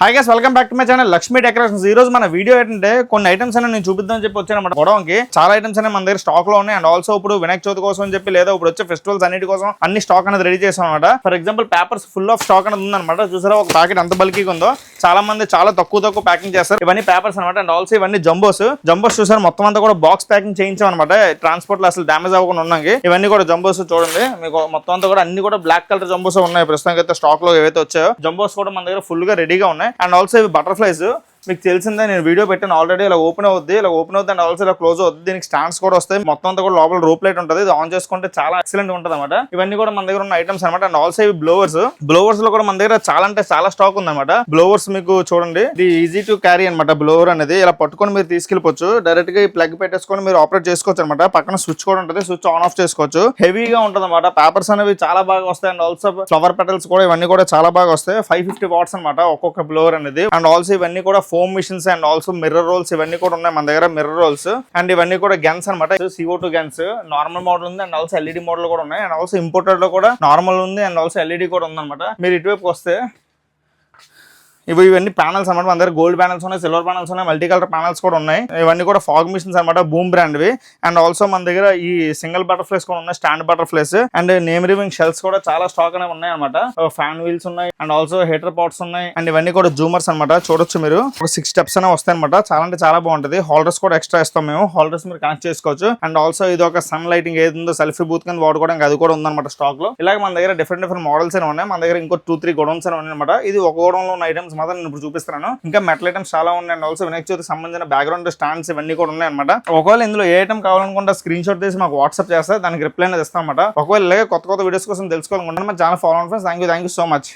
Hi guys, welcome back to my channel Lakshmi decorations. ఈ రోజు మన వీడియో ఏంటంటే కొన్ని ఐటమ్స్ అనేవి నేను చూపిద్దామని చెప్పి వచ్చానమాట. గొడవకి చాలా ఐటమ్స్ అనేవి మన దగ్గర స్టాక్ లో ఉన్నాయి. అండ్ ఆల్సో ఇప్పుడు వినాయక చవితి కోసం అని చెప్పి లేదా ఇప్పుడు వచ్చే ఫెస్టివల్స్ అన్నిటి కోసం అన్ని స్టాక్ అనేది రెడీ చేసాం అనమాట. For example papers full of stock అనేది ఉందన్నమాట. చూసారా ఒక ప్యాకెట్ ఎంత బల్కీగా ఉందో. చాలా మంది చాలా తక్కువ ప్యాకింగ్ చేస్తారు. ఇవన్నీ పేపర్స్ అనమాట. అండ్ ఆల్సో ఇవన్నీ జంబోస్ చూసారు మొత్తం అంతా కూడా బాక్స్ ప్యాకింగ్ చేయించాం అనమాట. ట్రాన్స్పోర్ట్ లో అసలు డ్యామేజ్ అవ్వకుండా ఉన్నాయి. ఇవన్నీ కూడా జంబోస్ చూడండి, మీకు మొత్తం అంతా కూడా అన్ని కూడా బ్లాక్ కలర్ జంబోస్ ఉన్నాయి. ప్రస్తుతానికి అయితే స్టాక్ లో ఏవైతే వచ్చాయో జంబోస్ కూడా మన దగ్గర ఫుల్ గా రెడీగా ఉన్నాయి. అండ్ ఆల్సో ఇవి బటర్ఫ్లైస్ మీకు తెలిసిందే, నేను వీడియో పెట్టాను ఆల్రెడీ. ఇలా ఓపెన్ అవుద్ది అండ్ ఆల్సో ఇలా క్లోజ్ అవుతుంది. దీనికి స్టాండ్స్ కూడా వస్తాయి. మొత్తం అంతా కూడా లోపల రూప్ లైట్ ఉంటుంది. ఇది ఆన్ చేసుకుంటే చాలా ఎక్సలెంట్ ఉంటుంది అనమాట. ఇవన్నీ కూడా మన దగ్గర ఉన్న ఐటమ్స్ అనమాట. అండ్ ఆల్సో ఇవి బ్లోవర్స్ లో కూడా మన దగ్గర చాలా అంటే చాలా స్టాక్ ఉందన్నమాట. బ్లోవర్స్ మీకు చూడండి, ఇది ఈజీ టు క్యారీ అనమాట. బ్లోవర్ అనేది ఇలా పట్టుకొని మీరు తీసుకెళ్ళిపోవచ్చు. డైరెక్ట్ గా ఈ ప్లగ్ పెట్టేసుకొని మీరు ఆపరేట్ చేసుకోవచ్చు అనమాట. పక్కన స్విచ్ కూడా ఉంటుంది, స్విచ్ ఆన్ ఆఫ్ చేసుకోవచ్చు. హెవీగా ఉంటుంది అనమాట. పేపర్స్ అనేవి చాలా బాగా వస్తాయి. అండ్ ఆల్సో ఫ్లవర్ పెటల్స్ కూడా ఇవన్నీ కూడా చాలా బాగా వస్తాయి. 550 వాట్స్ అనమాట ఒక్కొక్క బ్లోవర్ అనేది. అండ్ ఆల్సో ఇవన్నీ కూడా foam machines and also mirror rolls ఇవన్నీ కూడా ఉన్నాయి మన దగ్గర. మిర్రర్ రోల్స్ అండ్ ఇవన్నీ కూడా గన్స్ అనమాట. CO2 గన్స్ నార్మల్ మోడల్ ఉంది. అండ్ ఆల్సో LED మోడల్ కూడా ఉన్నాయి. అండ్ ఆల్సో ఇంపోర్టెడ్ లో కూడా నార్మల్ ఉంది. అండ్ ఆల్సో LED కూడా ఉంది అనమాట. మీరు ఇటువైపు వస్తే ఇవన్నీ ప్యానల్స్ అనమాట. మన దగ్గర గోల్డ్ ప్యానల్స్ ఉన్నాయి, సిల్వర్ ప్యానల్స్ ఉన్నాయి, మల్టీ కలర్ ప్యానల్స్ కూడా ఉన్నాయి. ఇవన్నీ కూడా ఫాగ్ మిషన్స్ అనమాట, బూమ్ బ్రాండ్వి. అండ్ ఆల్సో మన దగ్గర ఈ సింగిల్ బటర్ఫ్లైస్ కూడా ఉన్నాయి, స్టాండ్ బటర్ఫ్లైస్. అండ్ నేమ్ రివింగ్ షెల్స్ కూడా చాలా స్టాక్ అనేవి ఉన్నాయి అనమాట. ఫ్యాన్ వీల్స్ ఉన్నాయి. అండ్ ఆల్సో హీటర్ పాట్స్ ఉన్నాయి. అండ్ ఇవన్నీ కూడా జూమర్స్ అనమాట. చూడొచ్చు మీరు, ఒక 6 స్టెప్స్ అనేవి వస్తాయి అనమాట. చాలా అంటే చాలా బాగుంటుంది. హోల్డర్స్ కూడా ఎక్స్ట్రా ఇస్తాం మేము. హోల్డర్స్ మీరు కనెక్ట్ చేసుకోవచ్చు. అండ్ ఆల్సో ఇది ఒక సన్ లైటింగ్ ఏది ఉందో సెల్ఫీ బూత్ కింద వాడుకోవడానికి అది కూడా ఉందన్నమాట స్టాక్ లో. ఇలాగ మన దగ్గర డిఫరెంట్ మోడల్స్ అనేవి ఉన్నాయి. మన దగ్గర ఇంకో 2-3 గోడౌన్స్ అనేవి ఉన్నాయి అనమాట. ఇది ఒక గోడౌన్ లో ఉన్న ఐటమ్స్ మాత్రం నేను ఇప్పుడు చూపిస్తాను. ఇంకా మెటల్ ఐటమ్స్ చాలా ఉన్నాయి. అండ్ ఆల్సో వినాయక చవితికి సంబంధించిన బ్యాక్గ్రౌండ్ స్టాండ్స్ ఇవన్నీ కూడా ఉన్నాయి అనమాట. ఒకవేళ ఇందులో ఏ ఐటమ్ కావాలనుకుంటే స్క్రీన్ షాట్ తీసి మాకు వాట్సాప్ చేస్తే దానికి రిప్లై అనేది ఇస్తాం అనమాట. ఒకవేళ కొత్త వీడియోస్ కోసం తెలుసుకోవాలనుకుంటే మా ఛానల్ ఫాలో అవ్వండి friends. Thank you so much.